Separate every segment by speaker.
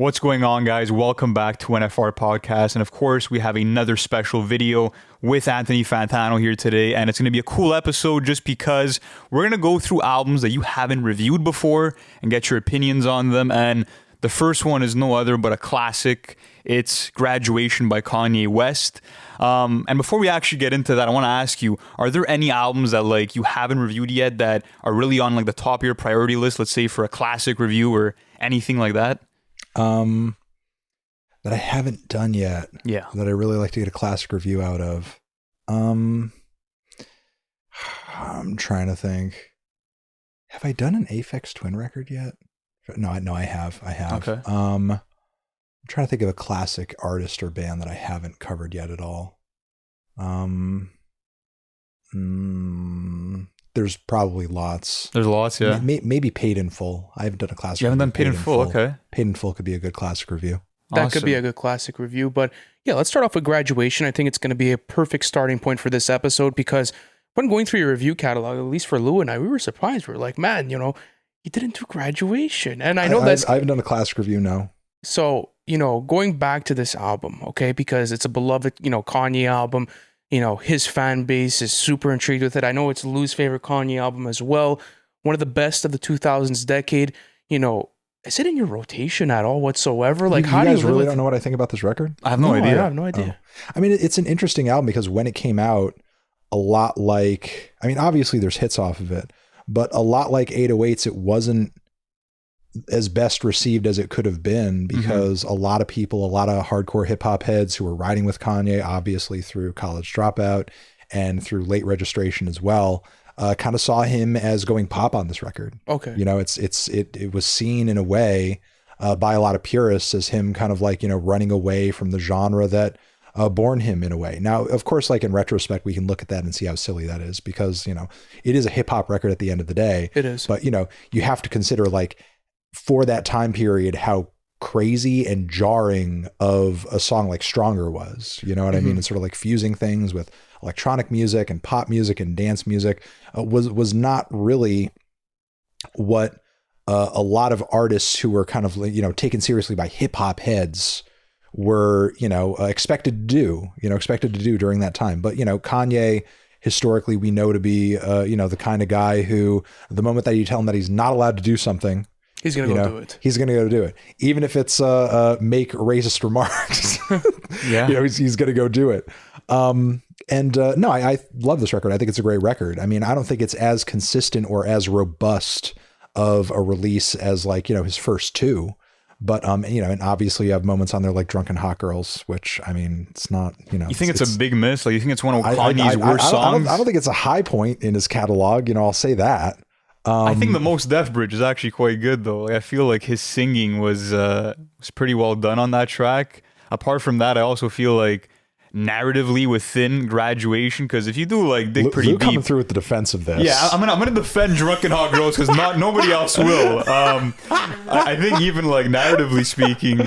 Speaker 1: What's going on, guys? Welcome back to NFR Podcast. And of course, we have another special video with Anthony Fantano here today. And it's going to be a cool episode just because we're going to go through albums that you haven't reviewed before and get your opinions on them. And the first one is no other but a classic. It's Graduation by Kanye West. And before we actually get into that, I want to ask you, are there any albums that like you haven't reviewed yet that are really on like the top of your priority list, let's say for a classic review or anything like that?
Speaker 2: That I haven't done yet.
Speaker 1: Yeah.
Speaker 2: That I really like to get a classic review out of. I'm trying to think. Have I done an Aphex Twin record yet? No, I have.
Speaker 1: Okay.
Speaker 2: I'm trying to think of a classic artist or band that I haven't covered yet at all. There's probably lots.
Speaker 1: There's lots, yeah.
Speaker 2: Maybe Paid in Full. I haven't done a classic.
Speaker 1: You haven't done Paid in Full, okay.
Speaker 2: Paid in Full could be a good classic review.
Speaker 3: That could be a good classic review. But yeah, let's start off with Graduation. I think it's going to be a perfect starting point for this episode because when going through your review catalog, at least for Lou and I, we were surprised. We were like, man, you didn't do Graduation. And I know I
Speaker 2: haven't done a classic review, no.
Speaker 3: So, going back to this album, okay, because it's a beloved, Kanye album. His fan base is super intrigued with it. I know it's Lou's favorite Kanye album as well. One of the best of the 2000s decade. Is it in your rotation at all whatsoever? Like,
Speaker 2: how do you really don't know what I think about this record?
Speaker 1: I have no idea.
Speaker 3: I have no idea.
Speaker 2: I mean, it's an interesting album because when it came out, a lot like, obviously there's hits off of it, but a lot like 808s, it wasn't as best received as it could have been because a lot of people, a lot of hardcore hip hop heads who were riding with Kanye, obviously through College Dropout and through Late Registration as well, kind of saw him as going pop on this record.
Speaker 3: Okay.
Speaker 2: It was seen in a way by a lot of purists as him kind of like, running away from the genre that born him in a way. Now, of course, like in retrospect, we can look at that and see how silly that is because, it is a hip hop record at the end of the day.
Speaker 3: It is.
Speaker 2: But, you have to consider like for that time period, how crazy and jarring of a song like Stronger was, you know what I mean? It's sort of like fusing things with electronic music and pop music and dance music was not really what a lot of artists who were kind of, taken seriously by hip hop heads were, expected to do during that time. But, Kanye, historically, we know to be, the kind of guy who the moment that you tell him that he's not allowed to do something,
Speaker 3: he's going to go do it.
Speaker 2: He's going to go do it. Even if it's make racist remarks.
Speaker 1: Yeah.
Speaker 2: He's going to go do it. No, I love this record. I think it's a great record. I don't think it's as consistent or as robust of a release as like, his first two. But, and obviously you have moments on there like Drunken Hot Girls, which, it's not,
Speaker 1: You think it's a big miss? Like, you think it's one of Kanye's worst songs?
Speaker 2: I don't think it's a high point in his catalog. I'll say that.
Speaker 1: I think the Most Def bridge is actually quite good though. Like, I feel like his singing was pretty well done on that track. Apart from that, I also feel like narratively within Graduation, because if you do like dig pretty
Speaker 2: Luke
Speaker 1: deep,
Speaker 2: coming through with the defense of this.
Speaker 1: Yeah, I'm gonna defend Drunken Hot Girls because nobody else will. I think even like narratively speaking,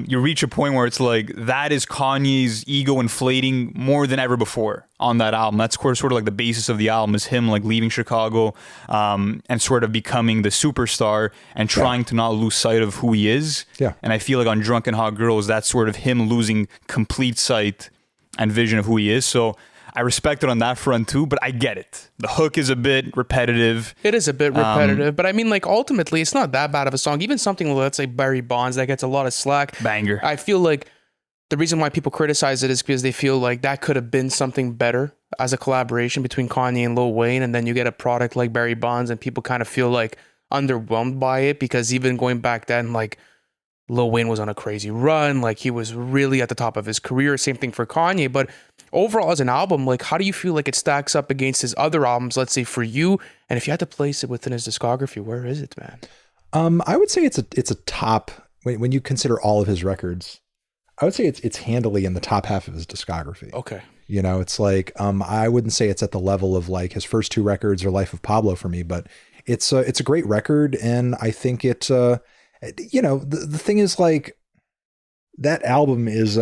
Speaker 1: you reach a point where it's like that is Kanye's ego inflating more than ever before on that album. That's sort of like the basis of the album is him like leaving Chicago and sort of becoming the superstar and trying to not lose sight of who he is.
Speaker 2: Yeah.
Speaker 1: And I feel like on Drunken Hot Girls, that's sort of him losing complete sight and vision of who he is. So I respect it on that front too, but I get it. The hook is a bit repetitive.
Speaker 3: It is a bit repetitive, but like ultimately it's not that bad of a song. Even something like, let's say Barry Bonds that gets a lot of slack.
Speaker 1: Banger.
Speaker 3: I feel like the reason why people criticize it is because they feel like that could have been something better as a collaboration between Kanye and Lil Wayne. And then you get a product like Barry Bonds and people kind of feel like underwhelmed by it because even going back then, like Lil Wayne was on a crazy run. Like he was really at the top of his career. Same thing for Kanye. But overall as an album, like how do you feel like it stacks up against his other albums, let's say for you? And if you had to place it within his discography, where is it, man?
Speaker 2: I would say it's a top, when you consider all of his records, I would say it's handily in the top half of his discography.
Speaker 3: Okay.
Speaker 2: It's like, I wouldn't say it's at the level of like his first two records or Life of Pablo for me, but it's a great record. And I think it, the thing is like that album is,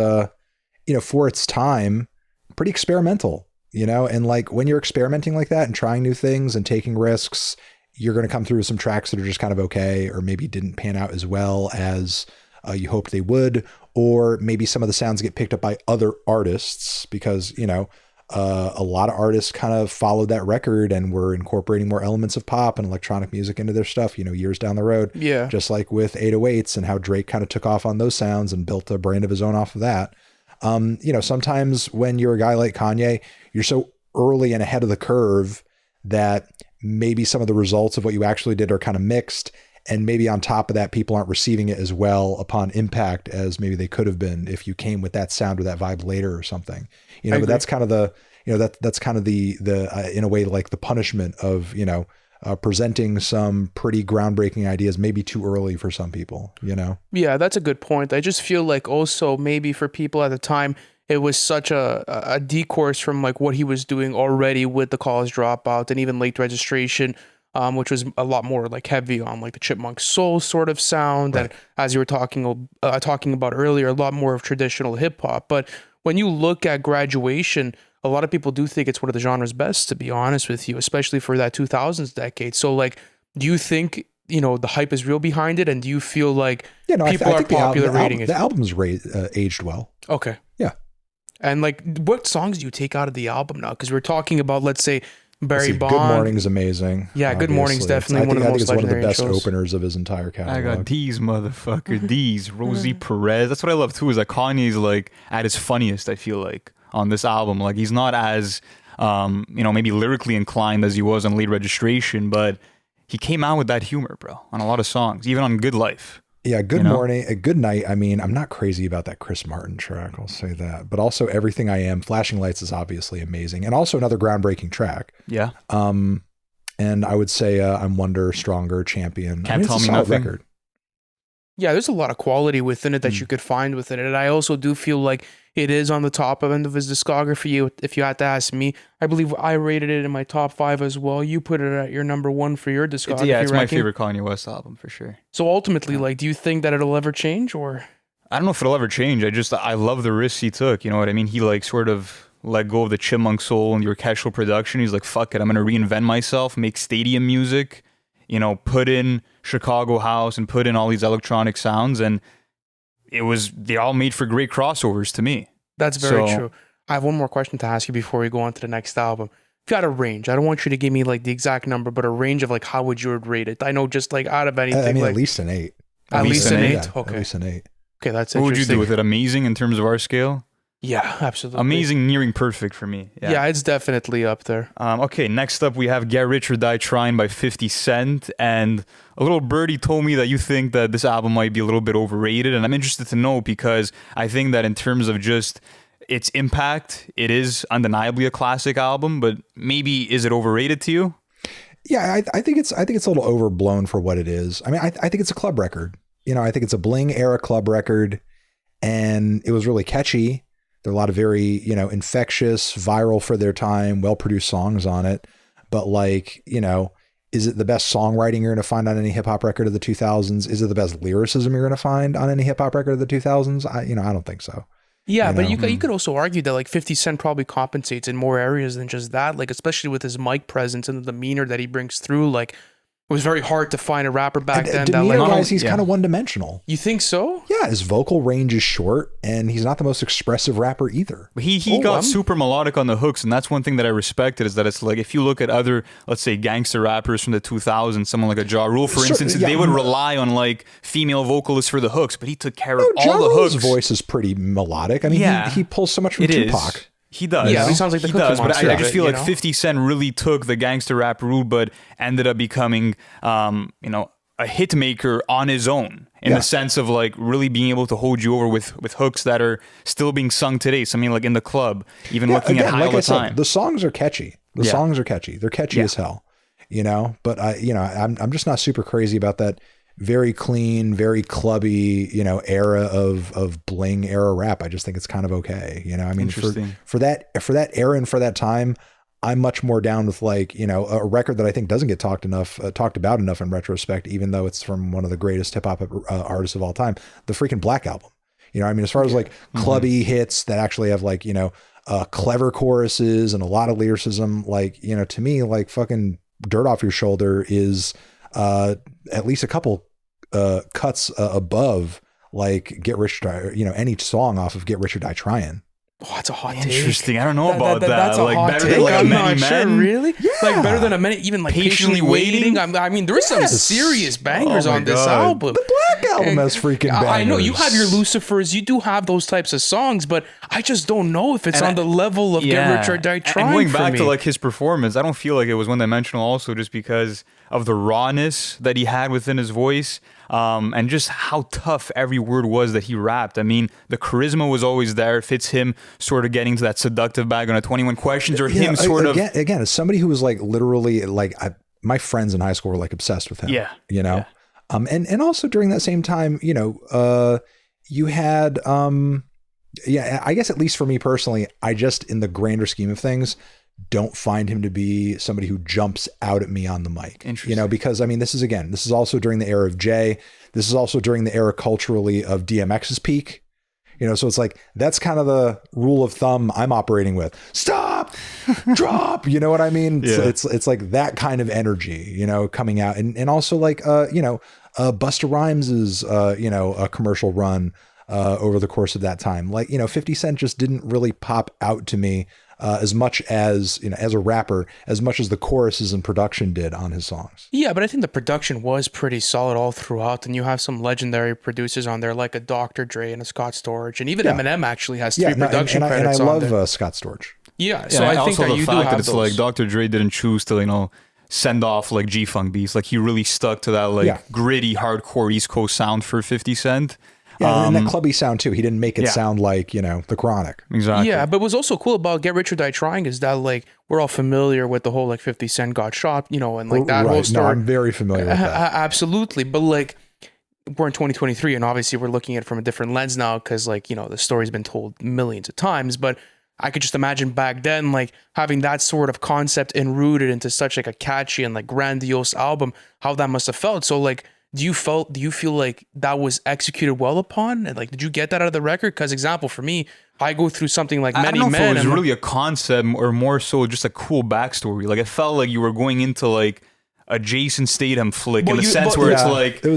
Speaker 2: for its time, pretty experimental, and like when you're experimenting like that and trying new things and taking risks, you're going to come through with some tracks that are just kind of okay, or maybe didn't pan out as well as you hoped they would, or maybe some of the sounds get picked up by other artists because, you know, a lot of artists kind of followed that record and were incorporating more elements of pop and electronic music into their stuff, you know, years down the road.
Speaker 3: Yeah.
Speaker 2: Just like with 808s and how Drake kind of took off on those sounds and built a brand of his own off of that. You know, sometimes when you're a guy like Kanye, you're so early and ahead of the curve that maybe some of the results of what you actually did are kind of mixed. And maybe on top of that, people aren't receiving it as well upon impact as maybe they could have been if you came with that sound or that vibe later or something, you know, but that's kind of the, you know, that's kind of the in a way, like the punishment of, you know, presenting some pretty groundbreaking ideas, maybe too early for some people, you know?
Speaker 3: Yeah, that's a good point. I just feel like also maybe for people at the time, it was such a decourse from like what he was doing already with the college dropout and even late registration, which was a lot more like heavy on like the Chipmunk Soul sort of sound.
Speaker 2: Right.
Speaker 3: And as you were talking about earlier, a lot more of traditional hip hop. But when you look at Graduation, a lot of people do think it's one of the genre's best, to be honest with you, especially for that 2000s decade. So like, do you think, you know, the hype is real behind it? And do you feel like people are popular rating it?
Speaker 2: The album's aged well.
Speaker 3: Okay.
Speaker 2: Yeah.
Speaker 3: And like, what songs do you take out of the album now? Because we're talking about, let's say, Barry Bond.
Speaker 2: Good Morning's amazing.
Speaker 3: Yeah, Good Morning's definitely one of the most legendary
Speaker 2: I think it's one of the best
Speaker 3: intros.
Speaker 2: openers of his entire catalog.
Speaker 1: I got these motherfucker, these Rosie Perez. That's what I love too. Is that Kanye's like at his funniest. I feel like on this album, like he's not as you know, maybe lyrically inclined as he was on Late Registration, but he came out with that humor, bro, on a lot of songs, even on Good Life.
Speaker 2: Yeah, Good Morning, Good Night. I mean, I'm not crazy about that Chris Martin track, I'll say that. But also Everything I Am, Flashing Lights is obviously amazing. And also another groundbreaking track.
Speaker 1: Yeah.
Speaker 2: And I would say I'm Wonder, Stronger, Champion.
Speaker 1: Can't Tell Me Nothing.
Speaker 2: Record.
Speaker 3: Yeah, there's a lot of quality within it that you could find within it. And I also do feel like it is on the top end of his discography. If you had to ask me, I believe I rated it in my top 5 as well. You put it at your number 1 for your discography.
Speaker 1: It's my
Speaker 3: ranking.
Speaker 1: favorite Kanye West album for sure.
Speaker 3: So ultimately, like, do you think that it'll ever change, or?
Speaker 1: I don't know if it'll ever change. I love the risks he took. You know what I mean? He like sort of let go of the Chipmunk Soul and the orchestral production. He's like, fuck it, I'm gonna reinvent myself, make stadium music, you know, put in Chicago house and put in all these electronic sounds, and they all made for great crossovers to me.
Speaker 3: That's very true. I have one more question to ask you before we go on to the next album. If you had a range, I don't want you to give me like the exact number, but a range of like how would you rate it? I know just like out of anything.
Speaker 2: I mean,
Speaker 3: like,
Speaker 2: at least an 8.
Speaker 3: At least an 8?
Speaker 2: Yeah,
Speaker 3: Okay.
Speaker 2: At least an 8.
Speaker 3: Okay, that's
Speaker 1: What would you
Speaker 3: interesting.
Speaker 1: do with it? Amazing in terms of our scale?
Speaker 3: Yeah, absolutely.
Speaker 1: Amazing, nearing perfect for me.
Speaker 3: Yeah, it's definitely up there.
Speaker 1: Okay, next up we have Get Rich or Die Tryin' by 50 Cent. And a little birdie told me that you think that this album might be a little bit overrated. And I'm interested to know because I think that in terms of just its impact, it is undeniably a classic album, but maybe is it overrated to you?
Speaker 2: Yeah, I think it's a little overblown for what it is. I mean, I think it's a club record. You know, I think it's a bling era club record, and it was really catchy. There are a lot of very, you know, infectious, viral for their time, well-produced songs on it. But like, you know, is it the best songwriting you're going to find on any hip hop record of the 2000s? Is it the best lyricism you're going to find on any hip hop record of the 2000s? I don't think so.
Speaker 3: Yeah,
Speaker 2: You
Speaker 3: but
Speaker 2: know?
Speaker 3: you could also argue that like 50 Cent probably compensates in more areas than just that. Like especially with his mic presence and the demeanor that he brings through. Like it was very hard to find a rapper back then.
Speaker 2: Demeanor
Speaker 3: that, like,
Speaker 2: wise, he's kind of one-dimensional.
Speaker 3: You think so?
Speaker 2: Yeah, his vocal range is short, and he's not the most expressive rapper either.
Speaker 1: But he got super melodic on the hooks, and that's one thing that I respected is that it's like if you look at other, let's say, gangster rappers from the 2000s, someone like a Ja Rule, for instance, they would rely on like female vocalists for the hooks, but he took care of all the hooks.
Speaker 2: His voice is pretty melodic. I mean, he pulls so much from Tupac.
Speaker 1: He does.
Speaker 3: Yeah, he sounds like the Cookie
Speaker 1: But
Speaker 3: Monster
Speaker 1: I just feel
Speaker 3: of it,
Speaker 1: like
Speaker 3: you know?
Speaker 1: 50 Cent really took the gangster rap route, but ended up becoming, you know, a hit maker on his own in the sense of like really being able to hold you over with hooks that are still being sung today. So I mean, like in the club, even looking at High All the Time.
Speaker 2: The songs are catchy. Songs are catchy. They're catchy as hell, you know. But I'm just not super crazy about that very clean, very clubby, you know, era of bling era rap. I just think it's kind of okay. You know, I mean, for that era and for that time, I'm much more down with like, you know, a record that I think doesn't get talked about enough in retrospect, even though it's from one of the greatest hip hop artists of all time, the freaking Black Album. You know, I mean, as far as like clubby hits that actually have like, you know, clever choruses and a lot of lyricism, like, you know, to me, like fucking Dirt Off Your Shoulder is at least a couple cuts above like Get Rich or Die, any song off of Get Rich or Die Tryin'.
Speaker 3: Oh, that's a hot take.
Speaker 1: Interesting. I don't know about that.
Speaker 3: That's a
Speaker 1: like
Speaker 3: hot
Speaker 1: better
Speaker 3: take.
Speaker 1: than like
Speaker 3: I'm
Speaker 1: Many
Speaker 3: not sure,
Speaker 1: Men.
Speaker 3: really.
Speaker 2: Yeah.
Speaker 3: Like better than a many, even like Patiently Waiting. I mean, there's some
Speaker 2: Yes.
Speaker 3: serious bangers
Speaker 1: Oh my
Speaker 3: on this
Speaker 1: God.
Speaker 3: album.
Speaker 2: The Black Album has freaking bangers.
Speaker 3: I know you have your Lucifers, you do have those types of songs, but I just don't know if it's on the level of Get Rich or Die Trying.
Speaker 1: And going
Speaker 3: for
Speaker 1: back
Speaker 3: me.
Speaker 1: to like his performance, I don't feel like it was one dimensional also just because of the rawness that he had within his voice. And just how tough every word was that he rapped. I mean, the charisma was always there. If it's him sort of getting to that seductive bag on a 21 Questions or him sort of...
Speaker 2: Again, as somebody who was like literally like... my friends in high school were like obsessed with him.
Speaker 1: Yeah.
Speaker 2: And also during that same time, you had... I guess at least for me personally, I just, in the grander scheme of things, don't find him to be somebody who jumps out at me on the mic.
Speaker 1: Interesting.
Speaker 2: Because I mean, this is also during the era of Jay. This is also during the era culturally of DMX's peak. So it's like, that's kind of the rule of thumb I'm operating with. Stop, drop, you know what I mean?
Speaker 1: Yeah.
Speaker 2: It's like that kind of energy, coming out. And also like, Busta Rhymes's, a commercial run over the course of that time. Like, 50 Cent just didn't really pop out to me as much as, as a rapper, as much as the choruses and production did on his songs.
Speaker 3: Yeah, but I think the production was pretty solid all throughout, and you have some legendary producers on there like a Dr. Dre and a Scott Storch, and even Eminem actually has three production credits
Speaker 2: and I
Speaker 3: on there.
Speaker 2: love Scott Storch.
Speaker 3: Yeah, so I think
Speaker 1: also
Speaker 3: that
Speaker 1: the
Speaker 3: you do
Speaker 1: fact that
Speaker 3: have
Speaker 1: it's
Speaker 3: those.
Speaker 1: like Dr. Dre didn't choose to, send off like G-Funk beats. Like he really stuck to that gritty, hardcore East Coast sound for 50 Cent.
Speaker 2: Yeah, and that clubby sound too. He didn't make it sound like, The Chronic.
Speaker 1: Exactly.
Speaker 3: Yeah, but what's also cool about Get Rich or Die Trying is that like we're all familiar with the whole like 50 Cent got shot, and like that whole story.
Speaker 2: No, I'm very familiar with that.
Speaker 3: Absolutely, but like we're in 2023 and obviously we're looking at it from a different lens now because like, the story's been told millions of times, but I could just imagine back then like having that sort of concept and rooted into such like a catchy and like grandiose album, how that must have felt. So like, do you feel like that was executed well upon? And like, did you get that out of the record? Because example, for me, I go through something like Many
Speaker 1: I don't know
Speaker 3: Men.
Speaker 1: if it was really a concept or more so just a cool backstory. Like it felt like you were going into like a Jason Statham flick in the sense where it's like...
Speaker 2: It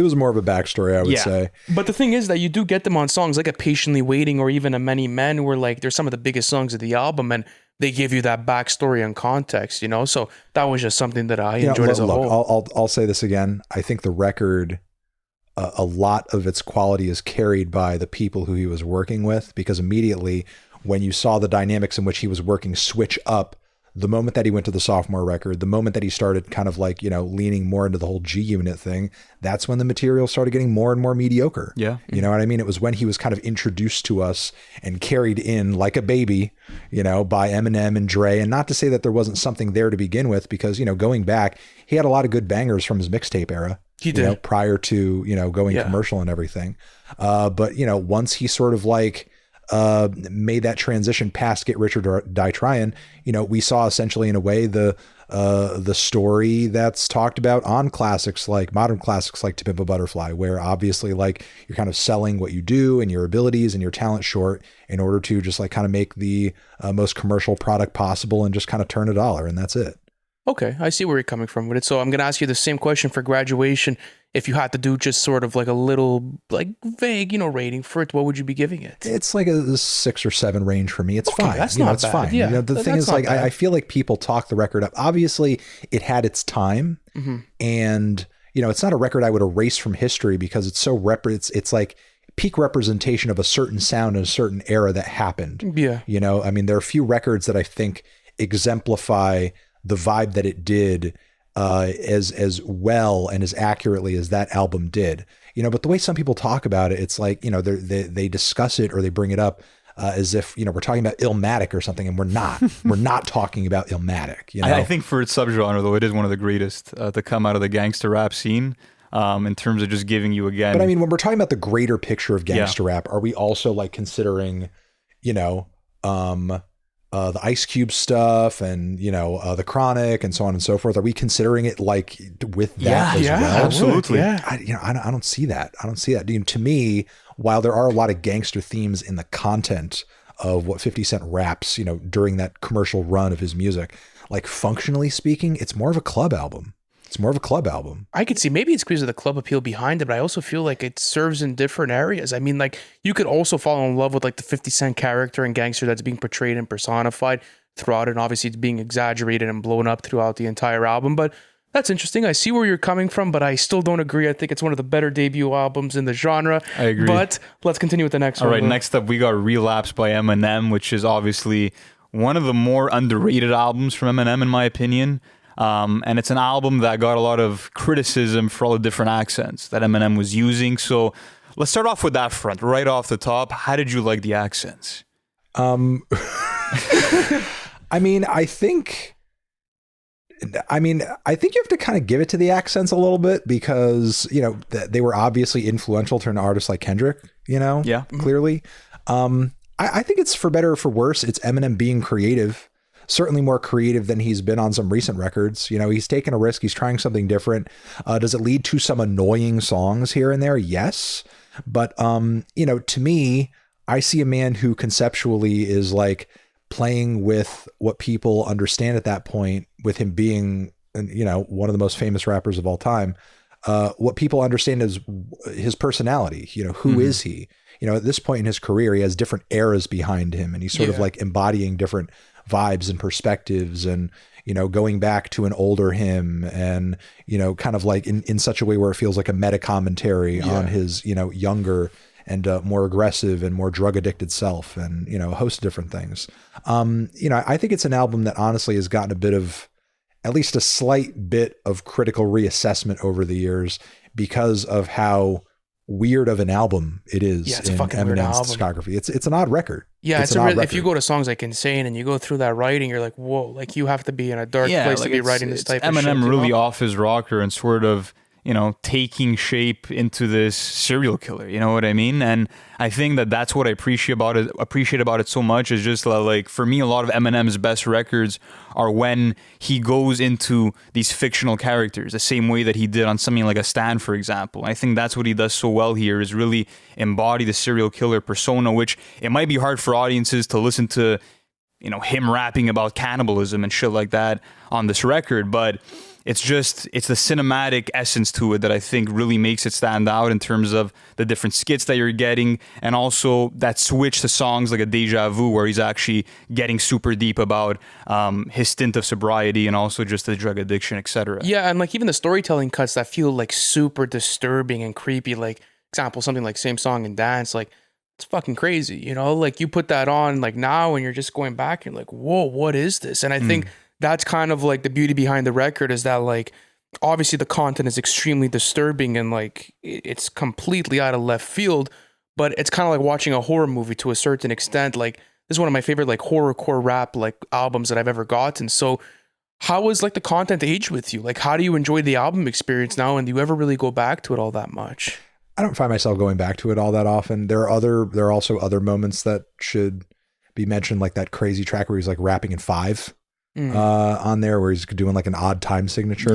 Speaker 2: was more of a backstory, I would say.
Speaker 3: But the thing is that you do get them on songs like a Patiently Waiting or even a Many Men where like they're some of the biggest songs of the album and they give you that backstory and context, So that was just something that I enjoyed as a whole.
Speaker 2: I'll say this again. I think the record, a lot of its quality is carried by the people who he was working with, because immediately when you saw the dynamics in which he was working switch up, the moment that he went to the sophomore record, the moment that he started kind of like, leaning more into the whole G Unit thing, that's when the material started getting more and more mediocre.
Speaker 1: Yeah.
Speaker 2: You know what I mean? It was when he was kind of introduced to us and carried in like a baby, by Eminem and Dre. And not to say that there wasn't something there to begin with, because, going back, he had a lot of good bangers from his mixtape era.
Speaker 3: He did.
Speaker 2: Prior to, going commercial and everything. But, once he sort of like, made that transition past Get Rich or Die Tryin', we saw essentially in a way the story that's talked about on classics, like modern classics like To Pimp a Butterfly, where obviously like you're kind of selling what you do and your abilities and your talent short in order to just like kind of make the most commercial product possible and just kind of turn a dollar, and that's it.
Speaker 3: Okay, I see where you're coming from with it. So I'm going to ask you the same question for Graduation. If you had to do just sort of like a little like vague, rating for it, what would you be giving it?
Speaker 2: It's like a 6 or 7 range for me. It's fine.
Speaker 3: That's not
Speaker 2: it's
Speaker 3: bad.
Speaker 2: fine.
Speaker 3: Yeah,
Speaker 2: the thing is like, I feel like people talk the record up. Obviously it had its time, and it's not a record I would erase from history because it's so it's like peak representation of a certain sound in a certain era that happened.
Speaker 3: Yeah.
Speaker 2: I mean, there are a few records that I think exemplify the vibe that it did as well and as accurately as that album did, but the way some people talk about it, it's like, they discuss it or they bring it up as if, we're talking about Illmatic or something, and we're not talking about Illmatic.
Speaker 1: I think for its subgenre, though, it is one of the greatest to come out of the gangster rap scene. In terms of just giving you again.
Speaker 2: But I mean, when we're talking about the greater picture of gangster rap, are we also like considering, the Ice Cube stuff and, the Chronic and so on and so forth? Are we considering it like with that as well?
Speaker 1: Absolutely.
Speaker 3: Yeah.
Speaker 2: I don't see that. I don't see that. To me, while there are a lot of gangster themes in the content of what 50 Cent raps, during that commercial run of his music, like functionally speaking, it's more of a club album. It's more of a club album.
Speaker 3: I could see maybe it's because of the club appeal behind it, but I also feel like it serves in different areas. I mean, like you could also fall in love with like the 50 Cent character and gangster that's being portrayed and personified throughout it. And obviously it's being exaggerated and blown up throughout the entire album, but that's interesting. I see where you're coming from, but I still don't agree. I think it's one of the better debut albums in the genre.
Speaker 1: I agree.
Speaker 3: But let's continue with the next one.
Speaker 1: All right, next up we got Relapse by Eminem, which is obviously one of the more underrated albums from Eminem in my opinion. And it's an album that got a lot of criticism for all the different accents that Eminem was using. So let's start off with that front, right off the top. How did you like the accents?
Speaker 2: I mean, I think you have to kind of give it to the accents a little bit because, you know, they were obviously influential to an artist like Kendrick, you know,
Speaker 1: Yeah.
Speaker 2: clearly. I think it's for better or for worse. It's Eminem being creative. Certainly more creative than he's been on some recent records. You know, he's taking a risk. He's trying something different. Does it lead to some annoying songs here and there? Yes. But, you know, to me, I see a man who conceptually is like playing with what people understand at that point, with him being, you know, one of the most famous rappers of all time. What people understand is his personality. You know, who is he? You know, at this point in his career, he has different eras behind him, and he's sort of like embodying different vibes and perspectives, and, you know, going back to an older him, and, you know, kind of like in such a way where it feels like a meta commentary on his, you know, younger and more aggressive and more drug addicted self, and, you know, a host of different things. You know, I think it's an album that honestly has gotten a bit of, at least a slight bit of critical reassessment over the years because of how weird of an album it is in Eminem's discography. It's an odd record.
Speaker 3: Yeah, it's a record. If you go to songs like Insane and you go through that writing, you're like, whoa, like you have to be in a dark place to be writing this type of shit.
Speaker 1: Eminem really off his rocker and sort of, you know, taking shape into this serial killer. You know what I mean? And I think that that's what I appreciate about it so much, is just like, for me, a lot of Eminem's best records are when he goes into these fictional characters, the same way that he did on something like A Stand, for example. I think that's what he does so well here, is really embody the serial killer persona, which it might be hard for audiences to listen to, you know, him rapping about cannibalism and shit like that on this record, but it's the cinematic essence to it that I think really makes it stand out in terms of the different skits that you're getting, and also that switch to songs like A Deja Vu, where he's actually getting super deep about his stint of sobriety and also just the drug addiction, etc.
Speaker 3: Yeah, and like even the storytelling cuts that feel like super disturbing and creepy, like example, something like Same Song and Dance, like it's fucking crazy, you know? Like you put that on like now and you're just going back and you're like, whoa, what is this? And I think that's kind of like the beauty behind the record, is that like obviously the content is extremely disturbing and like it's completely out of left field, but it's kind of like watching a horror movie to a certain extent. Like this is one of my favorite like horrorcore rap like albums that I've ever gotten. So how is like the content aged with you? Like how do you enjoy the album experience now, and do you ever really go back to it all that much?
Speaker 2: I don't find myself going back to it all that often. There are also other moments that should be mentioned, like that crazy track where he's like rapping in 5. On there, where he's doing like an odd time signature,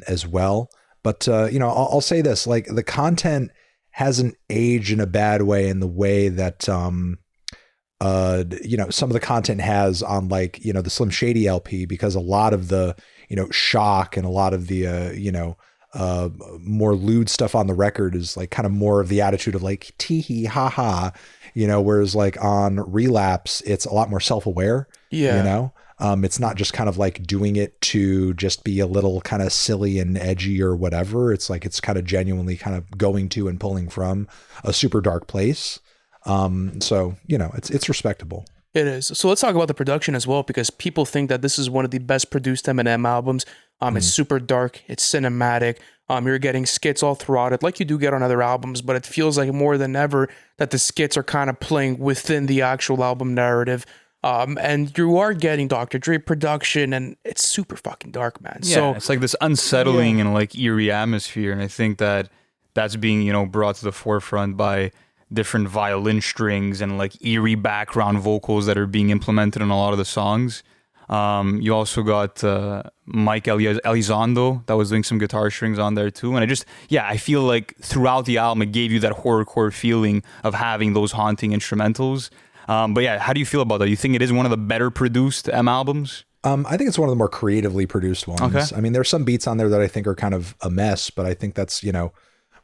Speaker 2: as well. But you know, I'll say this: like the content hasn't aged in a bad way, in the way that you know, some of the content has on like, you know, the Slim Shady LP, because a lot of the, you know, shock and a lot of the you know, more lewd stuff on the record is like kind of more of the attitude of like tee hee ha ha, you know, whereas like on Relapse it's a lot more self-aware. You know, it's not just kind of like doing it to just be a little kind of silly and edgy or whatever. It's like it's kind of genuinely kind of going to and pulling from a super dark place. So, you know, it's respectable.
Speaker 3: It is. So let's talk about the production as well, because people think that this is one of the best produced Eminem albums. It's super dark. It's cinematic. You're getting skits all throughout it, like you do get on other albums, but it feels like more than ever that the skits are kind of playing within the actual album narrative. And you are getting Dr. Dre production, and it's super fucking dark, man.
Speaker 1: Yeah,
Speaker 3: so
Speaker 1: it's like this unsettling and like eerie atmosphere, and I think that that's being, you know, brought to the forefront by different violin strings and like eerie background vocals that are being implemented in a lot of the songs. You also got Mike Elizondo that was doing some guitar strings on there too, and I feel like throughout the album it gave you that horrorcore feeling of having those haunting instrumentals. But yeah, how do you feel about that? You think it is one of the better produced M albums?
Speaker 2: I think it's one of the more creatively produced ones.
Speaker 1: Okay.
Speaker 2: I mean, there's some beats on there that I think are kind of a mess, but I think that's,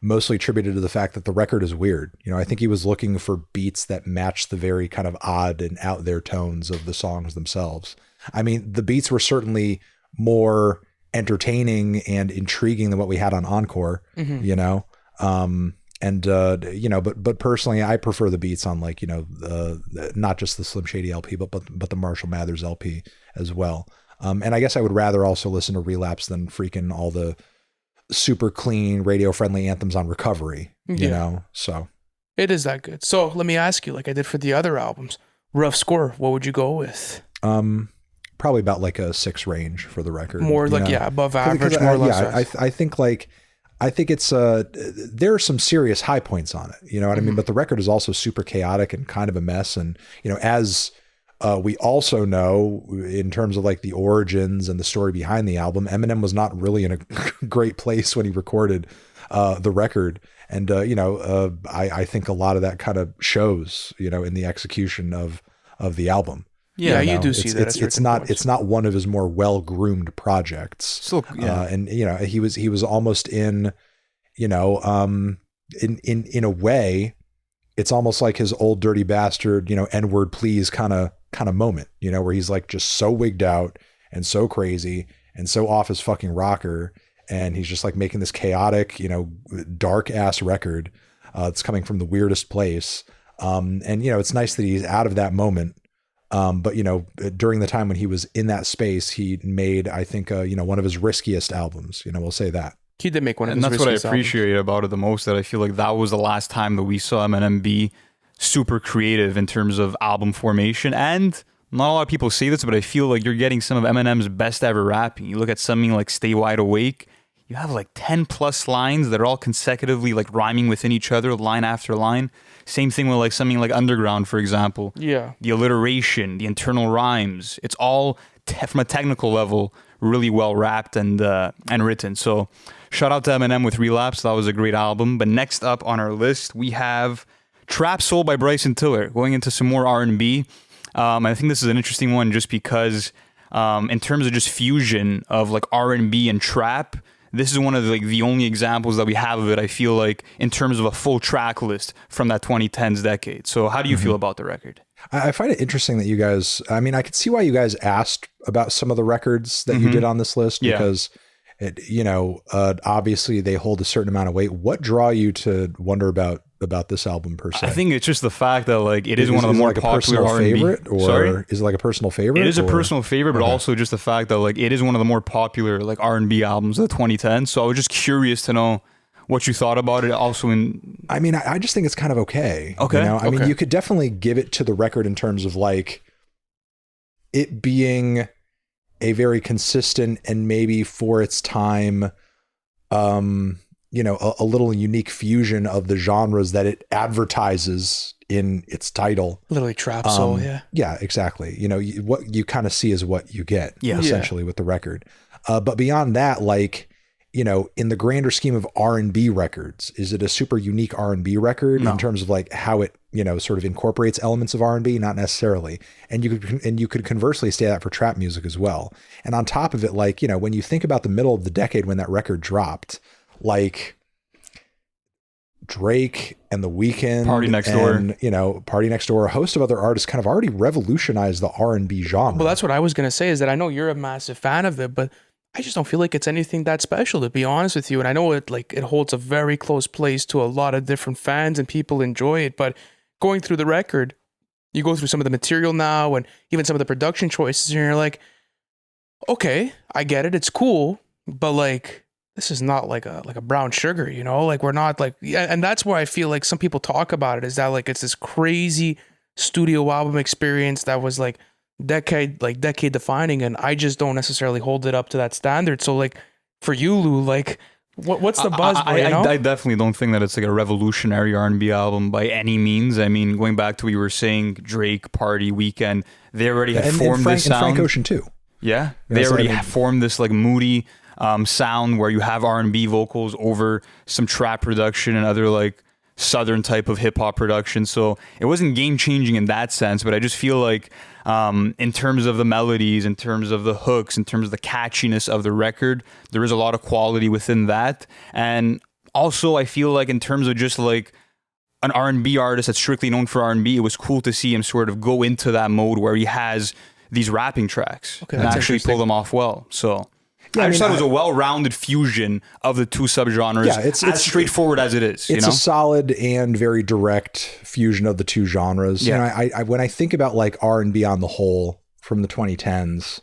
Speaker 2: mostly attributed to the fact that the record is weird. I think he was looking for beats that match the very kind of odd and out there tones of the songs themselves. I mean, the beats were certainly more entertaining and intriguing than what we had on Encore, but personally, I prefer the beats on like, not just the Slim Shady LP, but the Marshall Mathers LP as well. And I guess I would rather also listen to Relapse than freaking all the super clean radio friendly anthems on Recovery, so
Speaker 3: it is that good. So let me ask you, like I did for the other albums, rough score, what would you go with?
Speaker 2: Probably about like a 6 range for the record.
Speaker 3: More like, above average, more or less.
Speaker 2: I think it's there are some serious high points on it, you know what I mean? But the record is also super chaotic and kind of a mess. And, as we also know, in terms of like the origins and the story behind the album, Eminem was not really in a great place when he recorded the record. And, I think a lot of that kind of shows, in the execution of the album.
Speaker 3: Yeah, you do see that.
Speaker 2: It's not one of his more well-groomed projects.
Speaker 1: So, yeah.
Speaker 2: And he was almost in a way, it's almost like his old dirty bastard, N-word please kind of moment, where he's like just so wigged out and so crazy and so off his fucking rocker, and he's just like making this chaotic, dark ass record. It's coming from the weirdest place. And it's nice that he's out of that moment. But during the time when he was in that space, he made, I think, one of his riskiest albums. We'll say that.
Speaker 3: He did make one of his
Speaker 1: riskiest albums. And that's what I appreciate about it the most, that I feel like that was the last time that we saw Eminem be super creative in terms of album formation. And not a lot of people say this, but I feel like you're getting some of Eminem's best ever rapping. You look at something like Stay Wide Awake, you have like 10 plus lines that are all consecutively like rhyming within each other, line after line. Same thing with like something like Underground, for example.
Speaker 3: Yeah.
Speaker 1: The alliteration, the internal rhymes, it's all from a technical level really well rapped and written. So shout out to Eminem with Relapse. That was a great album. But next up on our list, we have Trapsoul by Bryson Tiller, going into some more R&B. I think this is an interesting one just because in terms of just fusion of like R&B and trap, this is one of the only examples that we have of it, I feel like, in terms of a full track list from that 2010s decade. So how do you feel about the record?
Speaker 2: I find it interesting that you guys, I mean, I could see why you guys asked about some of the records that you did on this list, because it, obviously they hold a certain amount of weight. What draw you to wonder about this album per se?
Speaker 1: I think it's just the fact that like it is one of the more
Speaker 2: like
Speaker 1: popular R&B.
Speaker 2: Favorite, or
Speaker 1: Sorry?
Speaker 2: Is it like a personal favorite?
Speaker 1: It is a personal favorite, but also just the fact that like it is one of the more popular like R&B albums of the 2010s. So I was just curious to know what you thought about it. Also,
Speaker 2: I just think it's kind of okay.
Speaker 1: Okay.
Speaker 2: I mean, you could definitely give it to the record in terms of like it being a very consistent and maybe for its time, a little unique fusion of the genres that it advertises in its title.
Speaker 3: Literally Trapsoul, yeah.
Speaker 2: Yeah, exactly. What you kind of see is what you get, essentially, with the record. But beyond that, like, in the grander scheme of R&B records, is it a super unique R&B record in terms of like how it, sort of incorporates elements of R&B? Not necessarily. And you could conversely say that for trap music as well. And on top of it, like, when you think about the middle of the decade when that record dropped, like Drake and The Weeknd,
Speaker 1: Party Next Door,
Speaker 2: Party Next Door, a host of other artists kind of already revolutionized the R&B genre.
Speaker 3: Well, that's what I was going to say, is that I know you're a massive fan of it, but I just don't feel like it's anything that special, to be honest with you. And I know it holds a very close place to a lot of different fans and people enjoy it, but going through the record, you go through some of the material now and even some of the production choices, and you're like, okay, I get it, it's cool, but like, this is not like a brown sugar, like we're not like, and that's why I feel like some people talk about it, is that like it's this crazy studio album experience that was like decade defining, and I just don't necessarily hold it up to that standard. So like for you, Lou, like what's the buzz?
Speaker 1: I definitely don't think that it's like a revolutionary R&B album by any means. I mean, going back to what you were saying, Drake, Party, Weeknd, they already had formed this sound.
Speaker 2: And Frank Ocean too.
Speaker 1: Yeah, they already formed this like moody sound where you have R&B vocals over some trap production and other like southern type of hip hop production. So it wasn't game changing in that sense, but I just feel like in terms of the melodies, in terms of the hooks, in terms of the catchiness of the record, there is a lot of quality within that. And also I feel like in terms of just like an R&B artist that's strictly known for R&B, it was cool to see him sort of go into that mode where he has these rapping tracks and actually pull them off well. So I just thought it was a well-rounded fusion of the two subgenres. Yeah, it's as straightforward as it is.
Speaker 2: It's a solid and very direct fusion of the two genres. Yeah. I when I think about like R&B on the whole from the 2010s,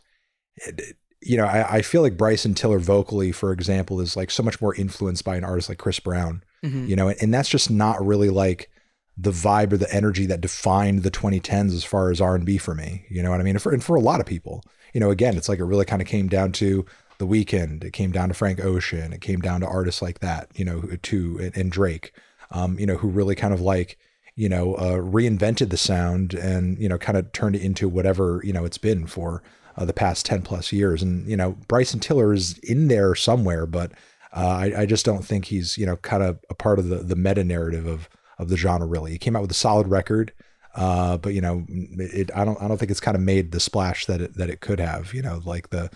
Speaker 2: I feel like Bryson Tiller vocally, for example, is like so much more influenced by an artist like Chris Brown. And that's just not really like the vibe or the energy that defined the 2010s as far as R&B for me. You know what I mean? And for a lot of people, again, it's like it really kind of came down to The Weeknd, it came down to Frank Ocean, it came down to artists like that, and Drake, who really kind of like, reinvented the sound and, kind of turned it into whatever, it's been for the past 10 plus years. And, Bryson Tiller is in there somewhere, but I just don't think he's, kind of a part of the meta narrative of the genre, really. He came out with a solid record. But I don't think it's kind of made the splash that it could have, like the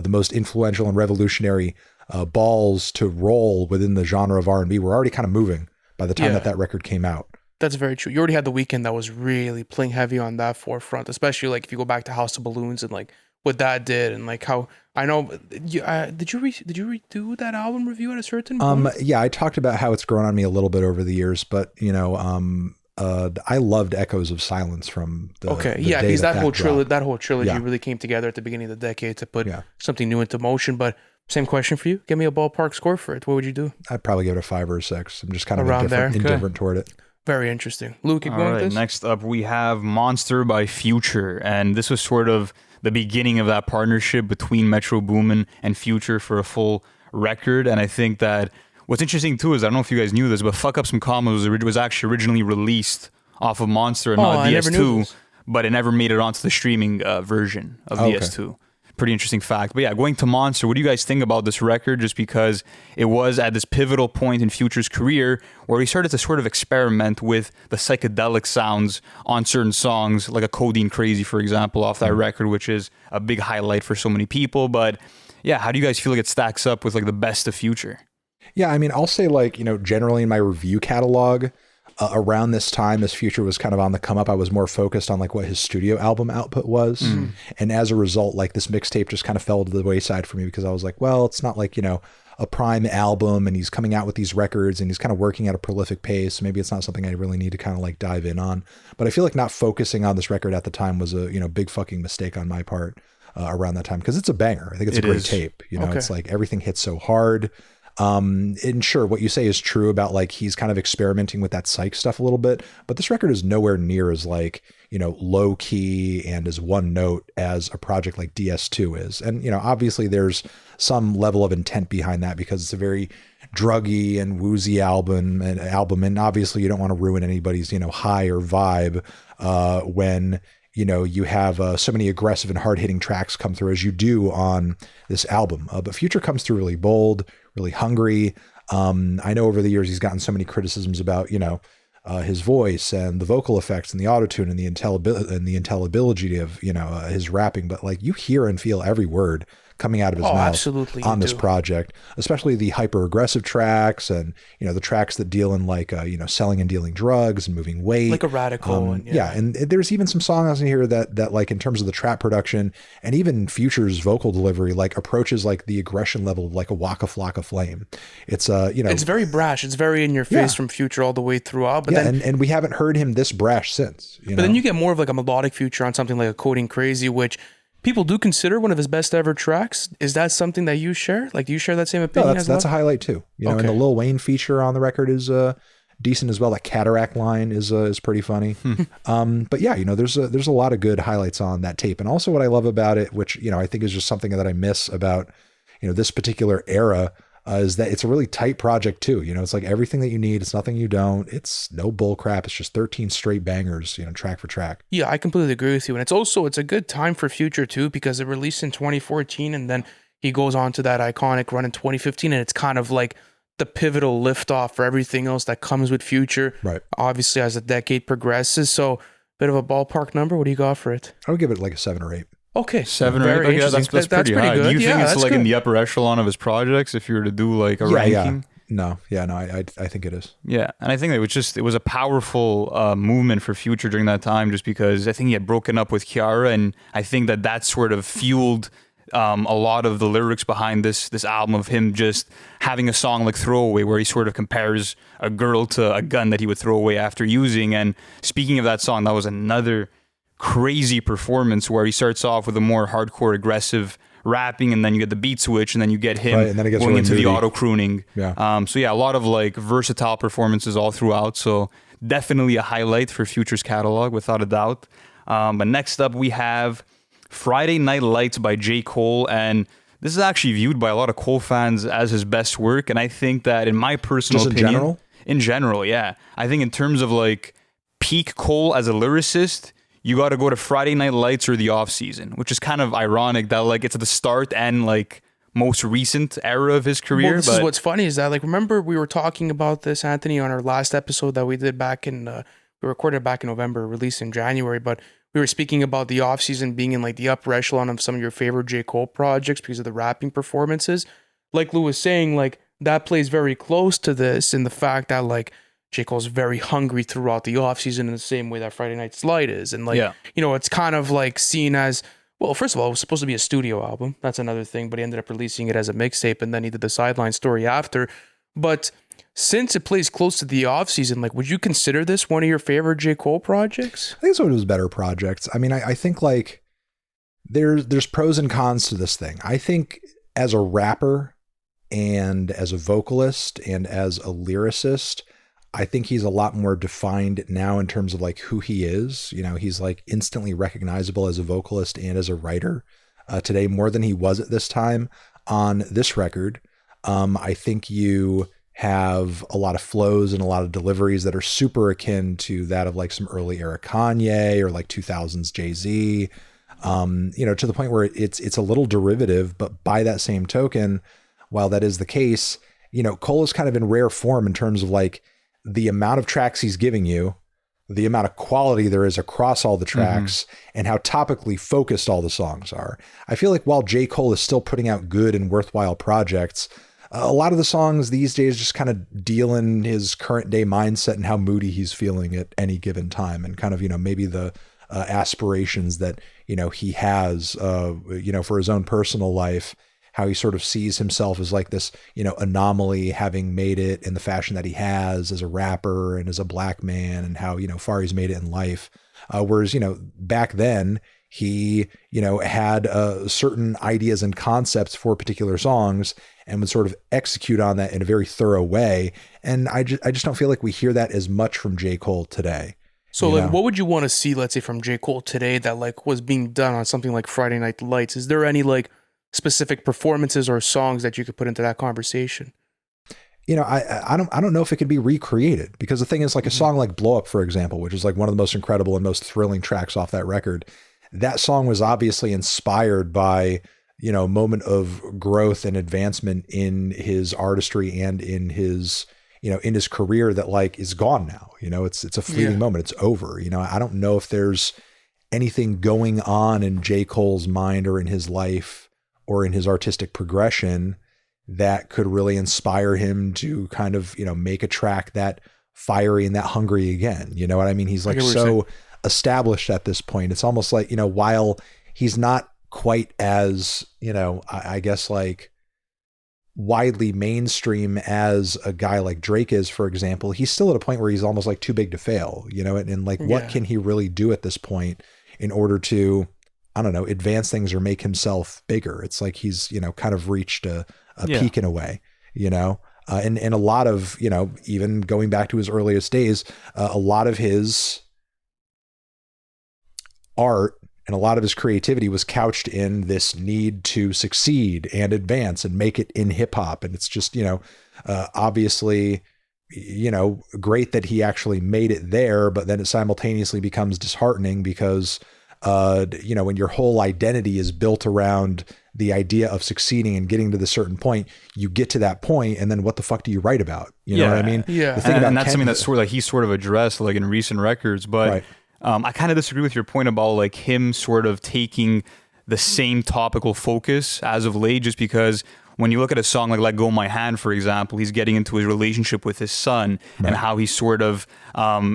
Speaker 2: most influential and revolutionary balls to roll within the genre of R&B were already kind of moving by the time that record came out.
Speaker 3: That's very true. You already had The Weeknd that was really playing heavy on that forefront, especially like if you go back to House of Balloons and like what that did, and like how I know did you redo that album review at a certain point?
Speaker 2: Yeah, I talked about how it's grown on me a little bit over the years, but I loved Echoes of Silence from the
Speaker 3: day because that whole trilogy really came together at the beginning of the decade to put something new into motion. But same question for you. Give me a ballpark score for it. What would you do?
Speaker 2: I'd probably give it a 5 or a 6. I'm just kind of indifferent toward it.
Speaker 3: Very interesting. Luke, keep going with this.
Speaker 1: Next up, we have Monster by Future. And this was sort of the beginning of that partnership between Metro Boomin and Future for a full record. And I think that what's interesting too is, I don't know if you guys knew this, but Fuck Up Some Commas was actually originally released off of Monster and not DS2, but it never made it onto the streaming version of DS2. Pretty interesting fact. But yeah, going to Monster, what do you guys think about this record? Just because it was at this pivotal point in Future's career where he started to sort of experiment with the psychedelic sounds on certain songs, like a Codeine Crazy, for example, off that record, which is a big highlight for so many people. But yeah, how do you guys feel like it stacks up with like the best of Future?
Speaker 2: Yeah, I mean, I'll say like, generally in my review catalog, around this time, as Future was kind of on the come up, I was more focused on like what his studio album output was. And as a result, like this mixtape just kind of fell to the wayside for me because I was like, well, it's not like, a prime album and he's coming out with these records and he's kind of working at a prolific pace. Maybe it's not something I really need to kind of like dive in on. But I feel like not focusing on this record at the time was a, big fucking mistake on my part around that time because it's a banger. I think it's a great tape. It's like everything hits so hard. And sure, what you say is true about like he's kind of experimenting with that psych stuff a little bit, but this record is nowhere near as like, low key and as one note as a project like DS2 is. And, obviously there's some level of intent behind that because it's a very druggy and woozy album. And obviously you don't want to ruin anybody's, high or vibe, when, you have so many aggressive and hard-hitting tracks come through as you do on this album. But Future comes through really bold, really hungry. I know over the years he's gotten so many criticisms about, his voice and the vocal effects and the autotune and the intelligibility of, his rapping. But like you hear and feel every word coming out of his mouth on this project, especially the hyper aggressive tracks and, the tracks that deal in like, selling and dealing drugs and moving weight.
Speaker 3: Like a Radical.
Speaker 2: And there's even some songs in here that like in terms of the trap production and even Future's vocal delivery, like approaches like the aggression level of like a Waka Flocka Flame. It's,
Speaker 3: it's very brash. It's very in your face from Future all the way throughout. But then,
Speaker 2: and we haven't heard him this brash since.
Speaker 3: But then you get more of like a melodic Future on something like a Codeine Crazy, which people do consider one of his best ever tracks. Is that something that you share? Like, do you share that same opinion?
Speaker 2: No, that's a highlight too. And the Lil Wayne feature on the record is decent as well. That Cataract line is pretty funny. But yeah, there's a lot of good highlights on that tape. And also what I love about it, which, I think is just something that I miss about, this particular era, is that it's a really tight project too. It's like everything that you need. It's nothing you don't. It's no bull crap. It's just 13 straight bangers, track for track.
Speaker 3: Yeah, I completely agree with you. And it's a good time for Future too, because it released in 2014 and then he goes on to that iconic run in 2015. And it's kind of like the pivotal liftoff for everything else that comes with Future.
Speaker 2: Right.
Speaker 3: Obviously, as the decade progresses. So, bit of a ballpark number. What do you got for it?
Speaker 2: I would give it like a 7 or 8.
Speaker 3: Okay.
Speaker 1: 7 or 8.
Speaker 3: Very
Speaker 1: Okay,
Speaker 3: interesting.
Speaker 1: that's pretty high.
Speaker 3: good.
Speaker 1: Do you think
Speaker 3: Yeah,
Speaker 1: it's
Speaker 3: that's
Speaker 1: like in
Speaker 3: good.
Speaker 1: the upper echelon of his projects if you were to do like a ranking?
Speaker 2: No, I think it is.
Speaker 1: Yeah, and I think it was a powerful movement for Future during that time, just because I think he had broken up with Kiara, and I think that sort of fueled a lot of the lyrics behind this album of him just having a song like Throwaway, where he sort of compares a girl to a gun that he would throw away after using. And speaking of that song, that was another crazy performance where he starts off with a more hardcore, aggressive rapping, and then you get the beat switch, and then you get him
Speaker 2: Right, and then it gets
Speaker 1: going
Speaker 2: really
Speaker 1: into
Speaker 2: moody.
Speaker 1: the auto crooning.
Speaker 2: Yeah.
Speaker 1: So yeah, a lot of like versatile performances all throughout. So definitely a highlight for Future's catalog, without a doubt. But next up we have Friday Night Lights by J. Cole, and this is actually viewed by a lot of Cole fans as his best work. And I think that, in my personal
Speaker 2: Just
Speaker 1: opinion, in general, yeah, I think in terms of like peak Cole as a lyricist, you got to go to Friday Night Lights or The Off Season, which is kind of ironic that like it's at the start and like most recent era of his career.
Speaker 3: Well, this is what's funny is that, like, remember we were talking about this, Anthony, on our last episode that we did back in, we recorded back in November, released in January, but we were speaking about The Off Season being in like the upper echelon of some of your favorite J. Cole projects because of the rapping performances. Like Lou was saying, like that plays very close to this in the fact that like J. Cole's very hungry throughout the offseason in the same way that Friday Night's Light is. And like, you know, it's kind of like seen as, well, first of all, it was supposed to be a studio album. That's another thing, but he ended up releasing it as a mixtape, and then he did the sideline story after. But since it plays close to the offseason, like, would you consider this one of your favorite J. Cole projects?
Speaker 2: I think it's one of his better projects. I mean, I think like there's pros and cons to this thing. I think as a rapper and as a vocalist and as a lyricist, I think he's a lot more defined now in terms of like who he is. You know, he's like instantly recognizable as a vocalist and as a writer today, more than he was at this time on this record. I think you have a lot of flows and a lot of deliveries that are super akin to that of like some early era Kanye or like 2000s Jay-Z, you know, to the point where it's a little derivative. But by that same token, while that is the case, you know, Cole is kind of in rare form in terms of like the amount of tracks he's giving you, the amount of quality there is across all the tracks, and how topically focused all the songs are. I feel like while J. Cole is still putting out good and worthwhile projects, a lot of the songs these days just kind of deal in his current day mindset and how moody he's feeling at any given time, and kind of, you know, maybe the aspirations that, you know, he has, you know, for his own personal life, how he sort of sees himself as like this, you know, anomaly, having made it in the fashion that he has as a rapper and as a black man, and how, you know, far he's made it in life. Whereas, you know, back then he, you know, had certain ideas and concepts for particular songs and would sort of execute on that in a very thorough way. And I just don't feel like we hear that as much from J. Cole today.
Speaker 3: So like, what would you want to see, let's say, from J. Cole today that like was being done on something like Friday Night Lights? Is there any like specific performances or songs that you could put into that conversation?
Speaker 2: You know, I don't know if it could be recreated, because the thing is, like a song like Blow Up, for example, which is like one of the most incredible and most thrilling tracks off that record. That song was obviously inspired by, you know, a moment of growth and advancement in his artistry and in his, you know, in his career that like is gone now. You know, it's a fleeting moment. It's over. You know, I don't know if there's anything going on in J. Cole's mind or in his life or in his artistic progression that could really inspire him to kind of, you know, make a track that fiery and that hungry again. You know what I mean? He's like so established at this point. It's almost like, you know, while he's not quite as, you know, I guess like widely mainstream as a guy like Drake is, for example, he's still at a point where he's almost like too big to fail, you know, and like, what can he really do at this point in order to, I don't know, advance things or make himself bigger? It's like he's, you know, kind of reached a peak in a way, you know, and a lot of, you know, even going back to his earliest days, a lot of his art and a lot of his creativity was couched in this need to succeed and advance and make it in hip hop. And it's just, you know, obviously, you know, great that he actually made it there, but then it simultaneously becomes disheartening because you know, when your whole identity is built around the idea of succeeding and getting to the certain point, you get to that point, and then what the fuck do you write about? You know what I mean?
Speaker 3: Yeah.
Speaker 2: The thing about
Speaker 1: and that's
Speaker 2: Ken-
Speaker 1: something that's sort of like he sort of addressed like in recent records, but
Speaker 2: Right.
Speaker 1: I kind of disagree with your point about like him sort of taking the same topical focus as of late, just because when you look at a song like Let Go of My Hand, for example, he's getting into his relationship with his son and how he's sort of,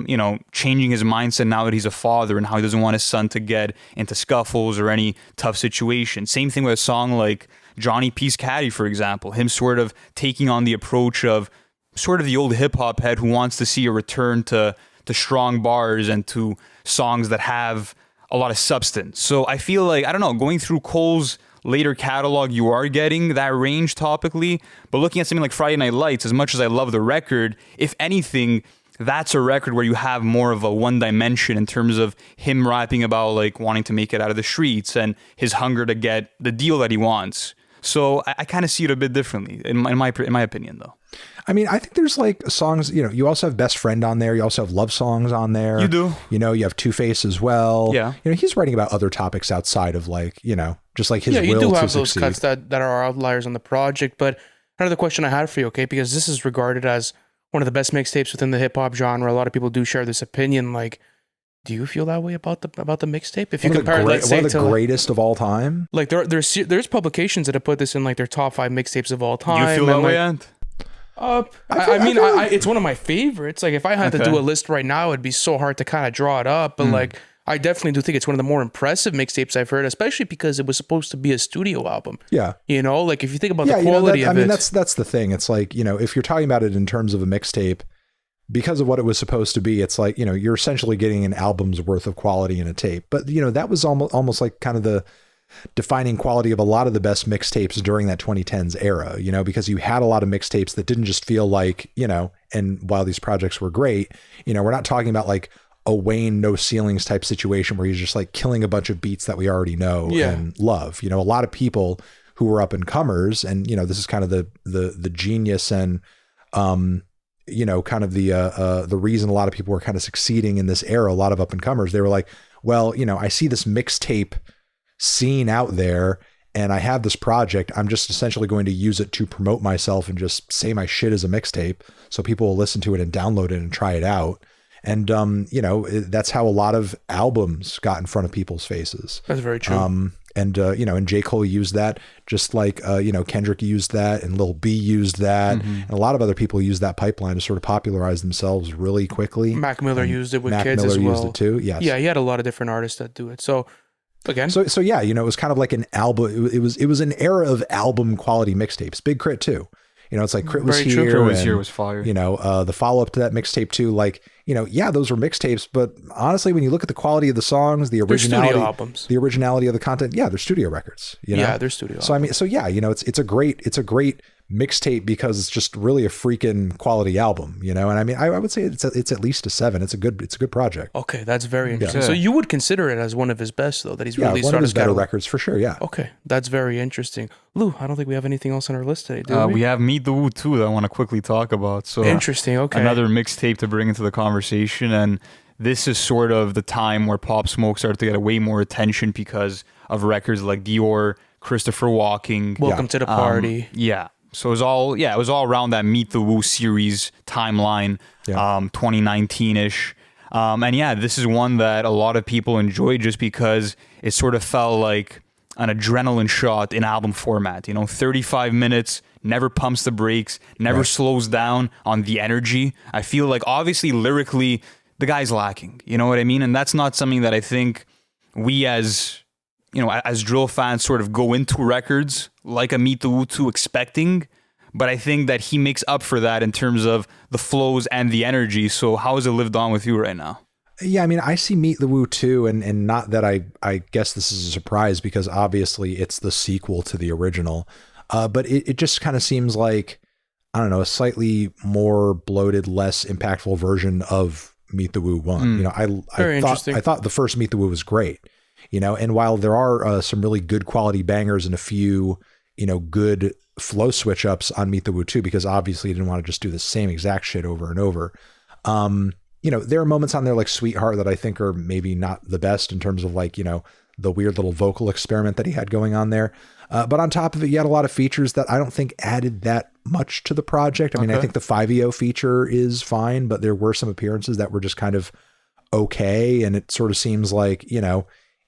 Speaker 1: you know, changing his mindset now that he's a father and how he doesn't want his son to get into scuffles or any tough situation. Same thing with a song like Johnny P's Caddy, for example, him sort of taking on the approach of sort of the old hip hop head who wants to see a return to strong bars and to songs that have a lot of substance. So I feel like, I don't know, going through Cole's later catalog, you are getting that range topically, but looking at something like Friday Night Lights, as much as I love the record, if anything, that's a record where you have more of a one dimension in terms of him rapping about like wanting to make it out of the streets and his hunger to get the deal that he wants. So I kind of see it a bit differently in my opinion, though.
Speaker 2: I mean, I think there's like songs, you know, you also have Best Friend on there. You also have love songs on there.
Speaker 1: You do.
Speaker 2: You know, you have Two-Face as well.
Speaker 1: Yeah.
Speaker 2: You know, he's writing about other topics outside of like, you know, just like his
Speaker 3: Yeah,
Speaker 2: will
Speaker 3: you do
Speaker 2: to
Speaker 3: have those
Speaker 2: succeed.
Speaker 3: cuts that are outliers on the project. But another question I had for you, okay, because this is regarded as one of the best mixtapes within the hip hop genre. A lot of people do share this opinion. Like, do you feel that way about the mixtape? If you compare, let's say,
Speaker 2: one of the
Speaker 3: to
Speaker 2: greatest of all time.
Speaker 3: like there's publications that have put this in like their top 5 mixtapes of all time.
Speaker 1: You feel that
Speaker 3: and,
Speaker 1: way,
Speaker 3: like,
Speaker 1: Ant?
Speaker 3: I mean, it's one of my favorites. Like, if I had to do a list right now, it'd be so hard to kind of draw it up. But like, I definitely do think it's one of the more impressive mixtapes I've heard, especially because it was supposed to be a studio album.
Speaker 2: Yeah.
Speaker 3: You know, like if you think about the
Speaker 2: You know,
Speaker 3: quality of
Speaker 2: I mean,
Speaker 3: it.
Speaker 2: that's the thing. It's like, you know, if you're talking about it in terms of a mixtape, because of what it was supposed to be, it's like, you know, you're essentially getting an album's worth of quality in a tape. But, you know, that was almost like kind of the defining quality of a lot of the best mixtapes during that 2010s era, you know, because you had a lot of mixtapes that didn't just feel like, you know, and while these projects were great, you know, we're not talking about like a Wayne No Ceilings type situation where he's just like killing a bunch of beats that we already know and love. You know, a lot of people who were up and comers, and, you know, this is kind of the genius and, you know, kind of the reason a lot of people were kind of succeeding in this era, a lot of up and comers, they were like, well, you know, I see this mixtape scene out there and I have this project. I'm just essentially going to use it to promote myself and just say my shit as a mixtape so people will listen to it and download it and try it out. And, you know, that's how a lot of albums got in front of people's faces.
Speaker 3: That's very true.
Speaker 2: And, you know, and J. Cole used that just like, you know, Kendrick used that and Lil B used that. And a lot of other people used that pipeline to sort of popularize themselves really quickly.
Speaker 3: Mac Miller used it with
Speaker 2: Mac
Speaker 3: kids
Speaker 2: Miller
Speaker 3: as well.
Speaker 2: used it too. Yes.
Speaker 3: Yeah, he had a lot of different artists that do it. So again,
Speaker 2: so yeah, you know, it was kind of like an album. It was an era of album quality mixtapes. Big Crit too. You know, it's like Crit was
Speaker 3: Very
Speaker 2: here.
Speaker 3: true.
Speaker 1: Crit was
Speaker 2: and,
Speaker 1: here was fire.
Speaker 2: You know, the follow up to that mixtape too. Like, you know, yeah, those were mixtapes, but honestly, when you look at the quality of the songs, the originality,
Speaker 3: studio albums.
Speaker 2: the originality of the content, yeah, they're studio records. You know?
Speaker 3: Yeah, they're studio.
Speaker 2: So I mean, so yeah, you know, it's a great mixtape because it's just really a freaking quality album, you know. And I mean, I would say it's at least a 7. It's a good project.
Speaker 3: Okay, that's very interesting.
Speaker 1: Yeah.
Speaker 3: So you would consider it as one of his best, though, that he's
Speaker 2: Yeah,
Speaker 3: released
Speaker 2: one of
Speaker 3: on
Speaker 2: his
Speaker 3: his
Speaker 2: better
Speaker 3: catalog.
Speaker 2: records for sure. Yeah.
Speaker 3: Okay, that's very interesting. Lou, I don't think we have anything else on our list today, do we?
Speaker 1: We have Meet the Woo too that I want to quickly talk about. So
Speaker 3: Interesting. Okay.
Speaker 1: another mixtape to bring into the conversation, and this is sort of the time where Pop Smoke started to get way more attention because of records like Dior, Christopher Walking,
Speaker 3: Welcome to the party.
Speaker 1: Yeah. So it was all around that Meet the Woo series timeline, 2019-ish. And yeah, this is one that a lot of people enjoyed just because it sort of felt like an adrenaline shot in album format. You know, 35 minutes, never pumps the brakes, never slows down on the energy. I feel like obviously lyrically, the guy's lacking. You know what I mean? And that's not something that I think we as, you know, as drill fans sort of go into records like a Meet the Woo 2 expecting. But I think that he makes up for that in terms of the flows and the energy. So how has it lived on with you right now?
Speaker 2: Yeah, I mean, I see Meet the Woo too, and not that I guess this is a surprise because obviously it's the sequel to the original, but it just kind of seems like, I don't know, a slightly more bloated, less impactful version of Meet the Woo 1. You know, I thought the first Meet the Woo was great, you know, and while there are some really good quality bangers and a few, you know, good flow switch ups on Meet the Woo 2, because obviously you didn't want to just do the same exact shit over and over. there are moments on there like Sweetheart that I think are maybe not the best in terms of like, the weird little vocal experiment that he had going on there. But on top of it, you had a lot of features that I don't think added that much to the project. I mean, I think the 5EO feature is fine, but there were some appearances that were just kind of okay. And it sort of seems like,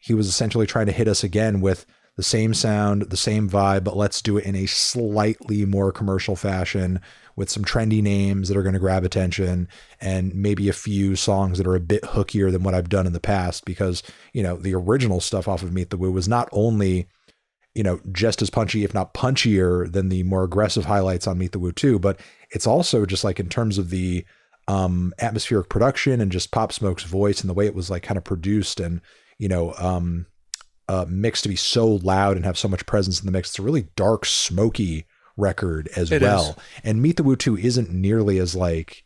Speaker 2: he was essentially trying to hit us again with the same sound, the same vibe, but let's do it in a slightly more commercial fashion with some trendy names that are going to grab attention and maybe a few songs that are a bit hookier than what I've done in the past. Because, the original stuff off of Meet the Woo was not only, just as punchy, if not punchier than the more aggressive highlights on Meet the Woo 2, but it's also just like in terms of the atmospheric production and just Pop Smoke's voice and the way it was like kind of produced and, mixed to be so loud and have so much presence in the mix. It's a really dark, smoky record as well. And Meet the Woo 2 isn't nearly as like,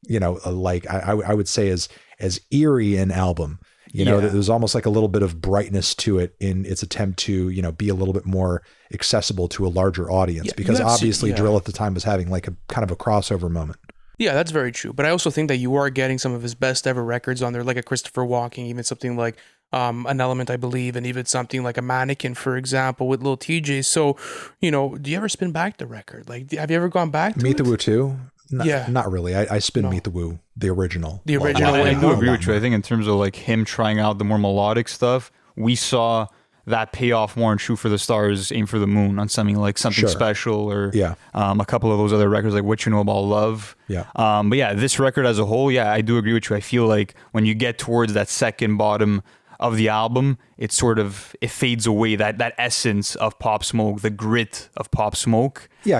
Speaker 2: like I would say as eerie an album. There's almost like a little bit of brightness to it in its attempt to, be a little bit more accessible to a larger audience, because obviously Drill at the time was having like a kind of a crossover moment.
Speaker 3: Yeah, that's very true. But I also think that you are getting some of his best ever records on there, like a Christopher Walken, even something like An Element, I believe, and even something like a Mannequin, for example, with Lil TJ. So, do you ever spin back the record? Like, have you ever gone back to
Speaker 2: Meet the Woo 2?
Speaker 3: Yeah.
Speaker 2: Not really. I spin Meet the Woo, the original.
Speaker 3: The original.
Speaker 1: I do agree with you. I think in terms of like him trying out the more melodic stuff, we saw that pay off more in Shoot for the Stars, Aim for the Moon on something like Something Special, or a couple of those other records like What You Know About Love. But yeah, this record as a whole, I do agree with you. I feel like when you get towards that second bottom of the album, it fades away, that essence of Pop Smoke, the grit of Pop Smoke.
Speaker 2: Yeah,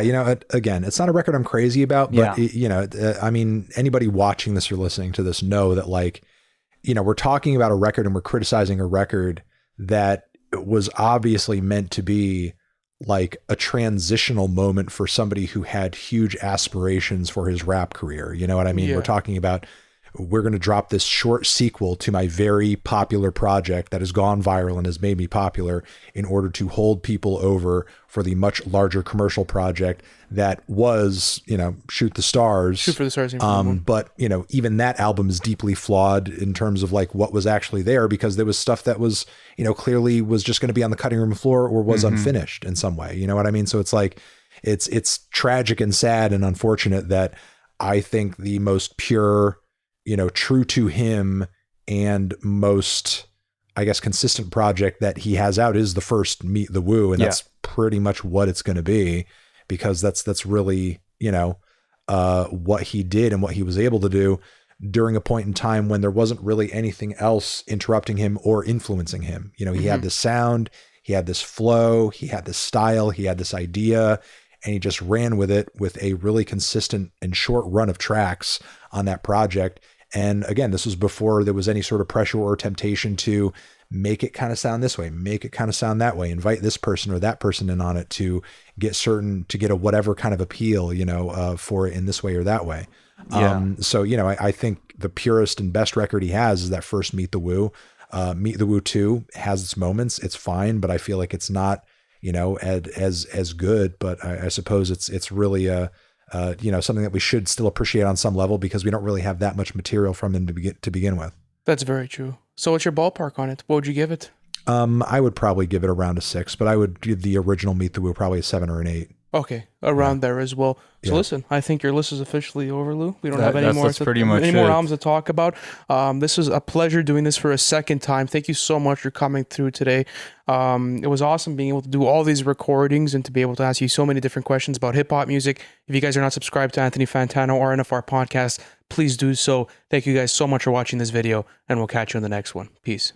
Speaker 2: again, it's not a record I'm crazy about, but I mean, anybody watching this or listening to this know that like, we're talking about a record and we're criticizing a record that was obviously meant to be like a transitional moment for somebody who had huge aspirations for his rap career. You know what I mean? We're talking about, we're going to drop this short sequel to my very popular project that has gone viral and has made me popular in order to hold people over for the much larger commercial project that was, Shoot the Stars.
Speaker 3: Shoot for the Stars.
Speaker 2: But, even that album is deeply flawed in terms of like what was actually there, because there was stuff that was, clearly was just going to be on the cutting room floor or was unfinished in some way. You know what I mean? So it's like, it's tragic and sad and unfortunate that I think the most pure, true to him and most, I guess, consistent project that he has out is the first Meet the Woo. And that's pretty much what it's going to be, because that's really, what he did and what he was able to do during a point in time when there wasn't really anything else interrupting him or influencing him. He had this sound, he had this flow, he had this style, he had this idea, and he just ran with it with a really consistent and short run of tracks on that project. And again, this was before there was any sort of pressure or temptation to make it kind of sound this way, make it kind of sound that way, invite this person or that person in on it to get a whatever kind of appeal, for it in this way or that way. So, I think the purest and best record he has is that first Meet the Woo. Meet the Woo 2 has its moments. It's fine, but I feel like it's not, as good, but I suppose it's really something that we should still appreciate on some level, because we don't really have that much material from him to begin with.
Speaker 3: That's very true. So what's your ballpark on it? What would you give it?
Speaker 2: I would probably give it around a 6, but I would give the original Meet the Woo probably a 7 or an 8.
Speaker 3: Okay, around there as well. So listen, I think your list is officially over, Lou. We don't have any more albums to talk about. This was a pleasure doing this for a second time. Thank you so much for coming through today. It was awesome being able to do all these recordings and to be able to ask you so many different questions about hip hop music. If you guys are not subscribed to Anthony Fantano or NFR Podcast, please do so. Thank you guys so much for watching this video, and we'll catch you in the next one. Peace.